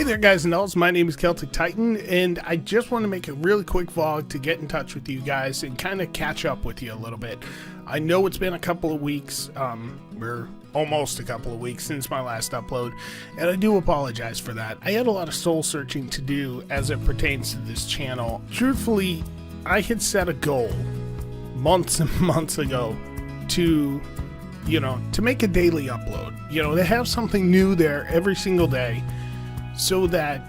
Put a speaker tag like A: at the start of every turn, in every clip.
A: there, guys and dolls. My name is Celtic Titan, and I just want to make a really quick vlog to get in touch with you guys and kind of catch up with you a little bit. I know it's been a couple of weeks, we're almost a couple of weeks since my last upload, and I do apologize for that. I had a lot of soul searching to do as it pertains to this channel. Truthfully, I had set a goal months and months ago to make a daily upload, to have something new there every single day, so that,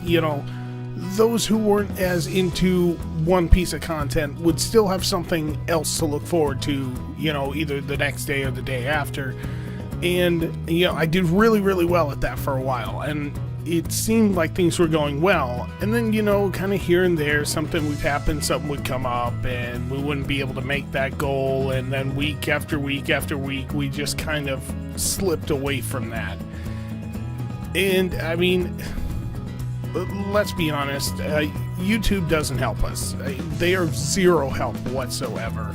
A: those who weren't as into one piece of content would still have something else to look forward to, either the next day or the day after. And, I did really, really well at that for a while, and it seemed like things were going well. And then, kind of here and there, something would happen, something would come up, and we wouldn't be able to make that goal. And then week after week after week, we just kind of slipped away from that. And, I mean, let's be honest, YouTube doesn't help us. They are zero help whatsoever.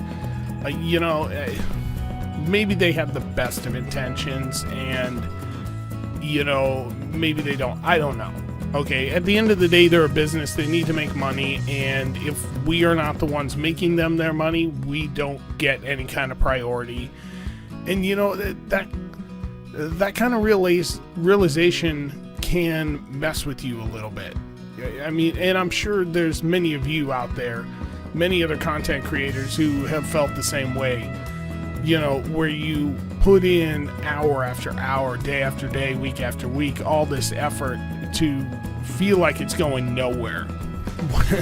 A: Maybe they have the best of intentions, and maybe they don't. I don't know. Okay, at the end of the day, they're a business. They need to make money, and if we are not the ones making them their money, we don't get any kind of priority. And that kind of realization can mess with you a little bit. I mean, and I'm sure there's many of you out there, many other content creators who have felt the same way, where you put in hour after hour, day after day, week after week, all this effort to feel like it's going nowhere,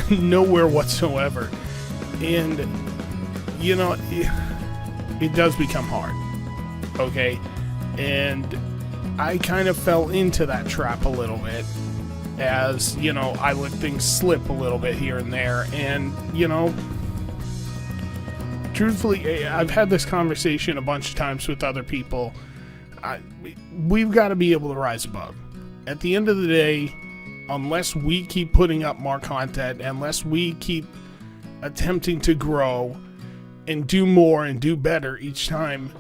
A: nowhere whatsoever. And, it does become hard, okay? And I kind of fell into that trap a little bit, as, I let things slip a little bit here and there. And, truthfully, I've had this conversation a bunch of times with other people. We've got to be able to rise above. At the end of the day, unless we keep putting up more content, unless we keep attempting to grow and do more and do better each time,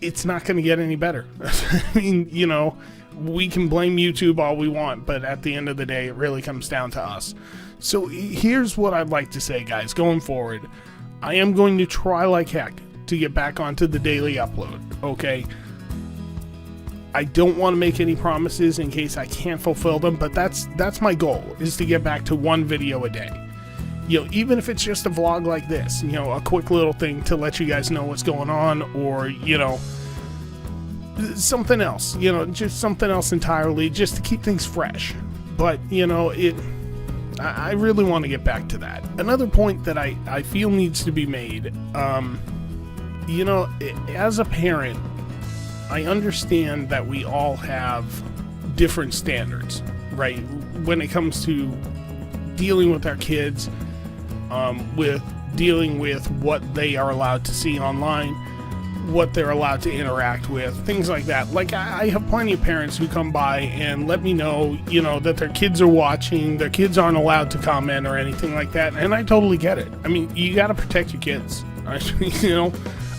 A: it's not going to get any better. I mean, we can blame YouTube all we want, but at the end of the day, it really comes down to us. So here's what I'd like to say, guys, going forward. I am going to try like heck to get back onto the daily upload, okay? I don't want to make any promises in case I can't fulfill them, but that's my goal, is to get back to one video a day. Even if it's just a vlog like this, a quick little thing to let you guys know what's going on, or, something else, just something else entirely, just to keep things fresh. But, I really want to get back to that. Another point that I feel needs to be made, as a parent, I understand that we all have different standards, right? When it comes to dealing with our kids, with dealing with what they are allowed to see online, what they're allowed to interact with, things like that. Like, I have plenty of parents who come by and let me know, that their kids are watching, their kids aren't allowed to comment or anything like that, and I totally get it. I mean, you gotta protect your kids.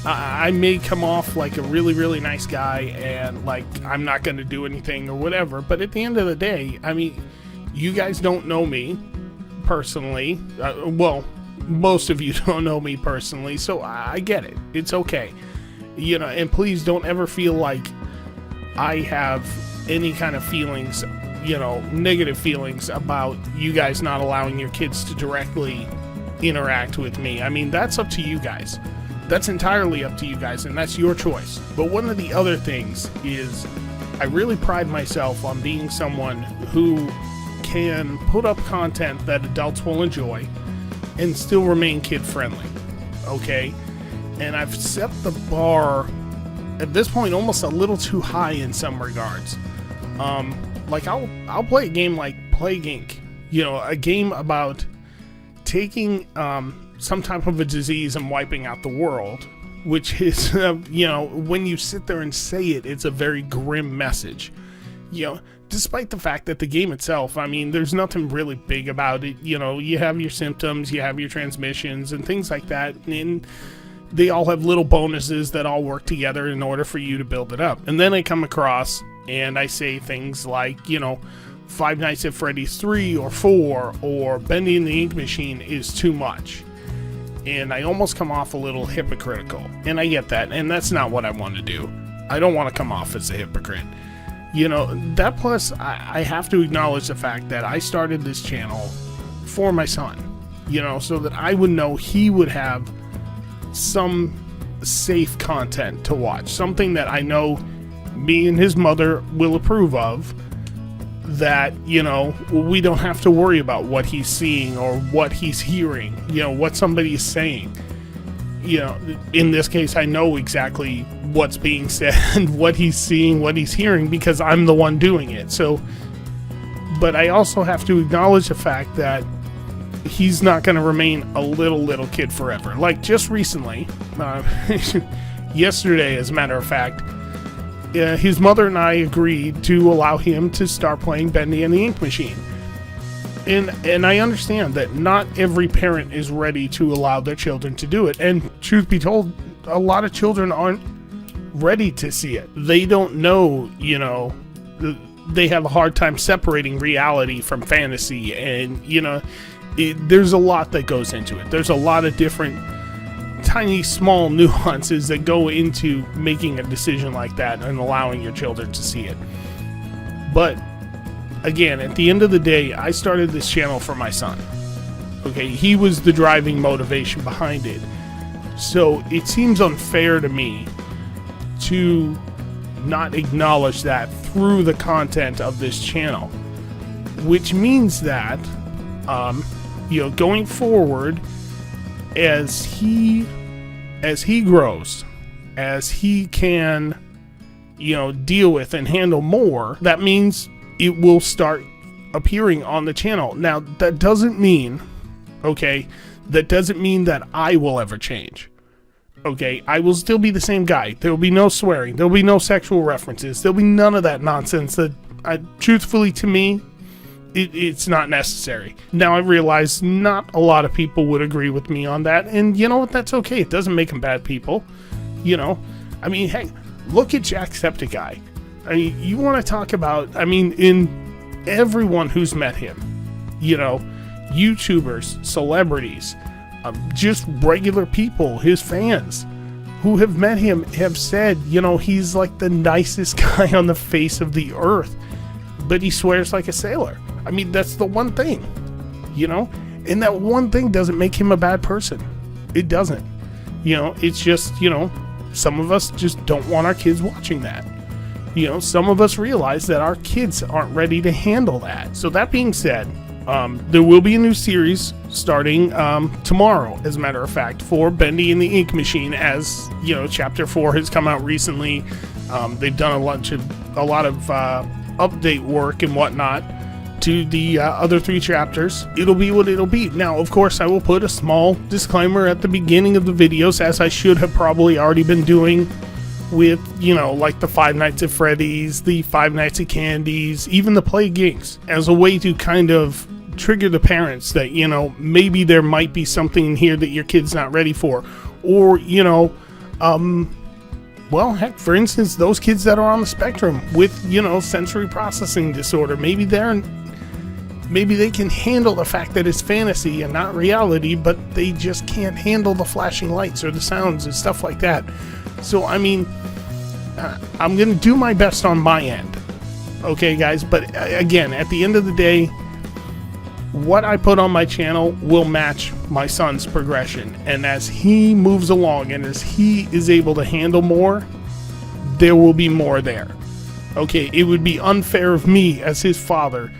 A: I may come off like a really, really nice guy, and like I'm not gonna do anything or whatever, but at the end of the day, I mean, you guys don't know me personally. Well, most of you don't know me personally, so I get it. It's okay. And please don't ever feel like I have any kind of feelings, negative feelings about you guys not allowing your kids to directly interact with me. I mean, that's up to you guys. That's entirely up to you guys, and that's your choice. But one of the other things is, I really pride myself on being someone who can put up content that adults will enjoy and still remain kid-friendly, okay? And I've set the bar, at this point, almost a little too high in some regards. Like, I'll play a game like Plague Inc., a game about taking some type of a disease and wiping out the world, which is, when you sit there and say it, it's a very grim message. Despite the fact that the game itself, I mean, there's nothing really big about it. You have your symptoms, you have your transmissions, and things like that, and they all have little bonuses that all work together in order for you to build it up. And then I come across and I say things like, Five Nights at Freddy's 3 or 4 or Bendy and the Ink Machine is too much. And I almost come off a little hypocritical. And I get that, and that's not what I want to do. I don't want to come off as a hypocrite. You know, that plus, I have to acknowledge the fact that I started this channel for my son. You know, so that I would know he would have some safe content to watch. Something that I know me and his mother will approve of. That, you know, we don't have to worry about what he's seeing or what he's hearing, you know, what somebody is saying. You know, in this case, I know exactly what's being said, what he's seeing, what he's hearing, because I'm the one doing it. So, but I also have to acknowledge the fact that he's not going to remain a little kid forever. Like just recently, yesterday, as a matter of fact, his mother and I agreed to allow him to start playing Bendy and the Ink Machine. And I understand that not every parent is ready to allow their children to do it. And truth be told, a lot of children aren't ready to see it. They don't know, you know, they have a hard time separating reality from fantasy. And, you know, there's a lot that goes into it. There's a lot of different tiny small nuances that go into making a decision like that and allowing your children to see it. But again, at the end of the day, I started this channel for my son. Okay, he was the driving motivation behind it. So it seems unfair to me to not acknowledge that through the content of this channel, which means that you know, going forward, as he grows, as he can, you know, deal with and handle more, that means it will start appearing on the channel. Now, that doesn't mean, okay, that doesn't mean that I will ever change. Okay, I will still be the same guy. There will be no swearing. There will be no sexual references. There will be none of that nonsense that, truthfully to me, it's not necessary. Now I realize not a lot of people would agree with me on that, and you know what, that's okay. It doesn't make them bad people. You know, I mean, hey, look at Jacksepticeye. I mean, you want to talk about, I mean, in everyone who's met him, you know, YouTubers, celebrities, just regular people, his fans who have met him have said, you know, he's like the nicest guy on the face of the earth, but he swears like a sailor. I mean, that's the one thing, you know, and that one thing doesn't make him a bad person. It doesn't. You know, it's just, you know, some of us just don't want our kids watching that. You know, some of us realize that our kids aren't ready to handle that. So that being said, there will be a new series starting tomorrow, as a matter of fact, for Bendy and the Ink Machine. As you know, Chapter 4 has come out recently. They've done a lot of update work and whatnot to the other 3 chapters. It'll be what it'll be. Now, of course, I will put a small disclaimer at the beginning of the videos, as I should have probably already been doing with, you know, like the Five Nights at Freddy's, the Five Nights at Candy's, even the Plague Incs, as a way to kind of trigger the parents that, you know, maybe there might be something in here that your kid's not ready for. Or, you know, well, heck, for instance, those kids that are on the spectrum with, you know, sensory processing disorder, maybe they can handle the fact that it's fantasy and not reality, but they just can't handle the flashing lights or the sounds and stuff like that. So, I mean, I'm going to do my best on my end. Okay, guys? But again, at the end of the day, what I put on my channel will match my son's progression. And as he moves along and as he is able to handle more, there will be more there. Okay, it would be unfair of me as his father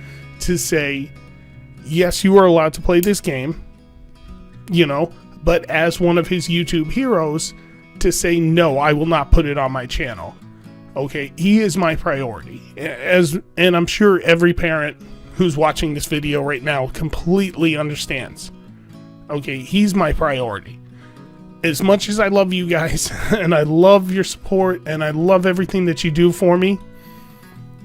A: to say, yes, you are allowed to play this game, you know, but as one of his YouTube heroes, to say, no, I will not put it on my channel. Okay, he is my priority. And I'm sure every parent who's watching this video right now completely understands. Okay, he's my priority. As much as I love you guys, and I love your support, and I love everything that you do for me,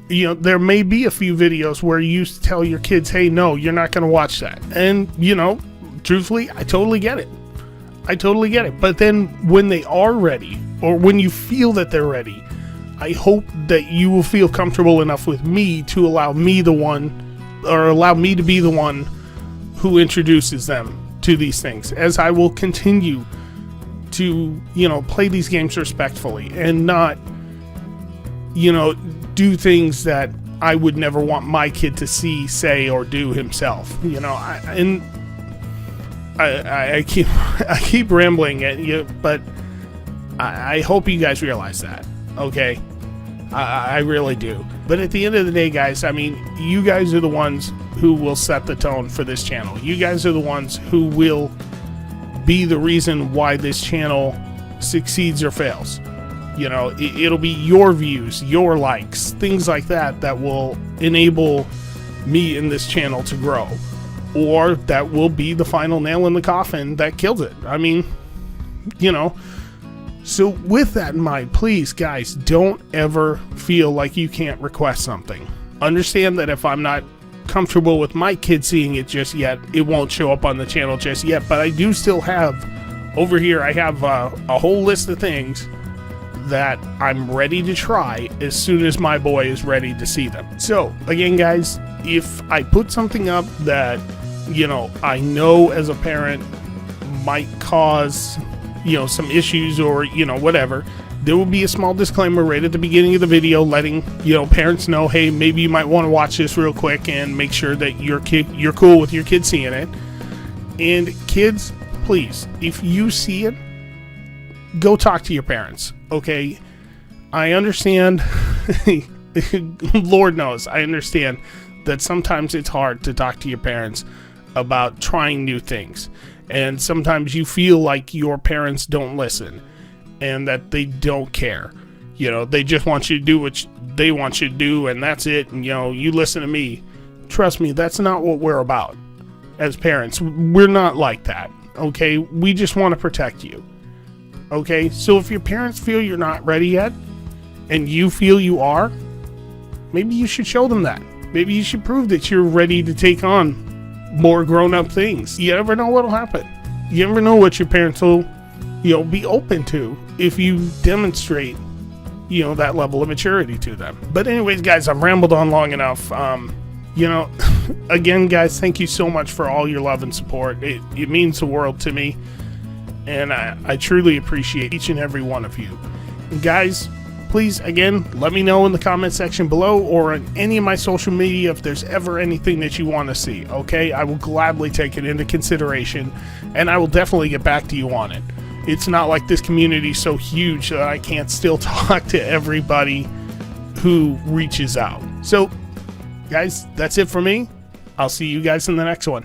A: you know, there may be a few videos where you tell your kids, hey, no, you're not going to watch that. And, you know, truthfully, I totally get it. I totally get it. But then when they are ready, or when you feel that they're ready, I hope that you will feel comfortable enough with me to allow me the one or allow me to be the one who introduces them to these things, as I will continue to, play these games respectfully and not, do things that I would never want my kid to see, say, or do himself. I keep rambling at you, but I hope you guys realize that, okay? I really do. But at the end of the day, guys, I mean, you guys are the ones who will set the tone for this channel. You guys are the ones who will be the reason why this channel succeeds or fails. It'll be your views, your likes, things like that that will enable me in this channel to grow. Or that will be the final nail in the coffin that kills it. I mean, So with that in mind, please, guys, don't ever feel like you can't request something. Understand that if I'm not comfortable with my kid seeing it just yet, it won't show up on the channel just yet. But I do still have, over here, I have a whole list of things that I'm ready to try as soon as my boy is ready to see them. So, again, guys, if I put something up that, I know as a parent might cause some issues or whatever, there will be a small disclaimer right at the beginning of the video letting parents know, hey, maybe you might want to watch this real quick and make sure that you're cool with your kid seeing it. And kids, please, if you see it, go talk to your parents, okay? I understand. Lord knows I understand that sometimes it's hard to talk to your parents about trying new things. And sometimes you feel like your parents don't listen and that they don't care. They just want you to do what they want you to do, and that's it. And, you listen to me. Trust me, that's not what we're about as parents. We're not like that, okay? We just want to protect you, okay? So if your parents feel you're not ready yet and you feel you are, maybe you should show them that. Maybe you should prove that you're ready to take on more grown-up things. You never know what'll happen. You never know what your parents will, be open to if you demonstrate, that level of maturity to them. But anyways, guys, I've rambled on long enough. Again, guys, thank you so much for all your love and support. It means the world to me, and I truly appreciate each and every one of you. And guys, please, again, let me know in the comment section below or on any of my social media if there's ever anything that you want to see, okay? I will gladly take it into consideration, and I will definitely get back to you on it. It's not like this community is so huge that I can't still talk to everybody who reaches out. So, guys, that's it for me. I'll see you guys in the next one.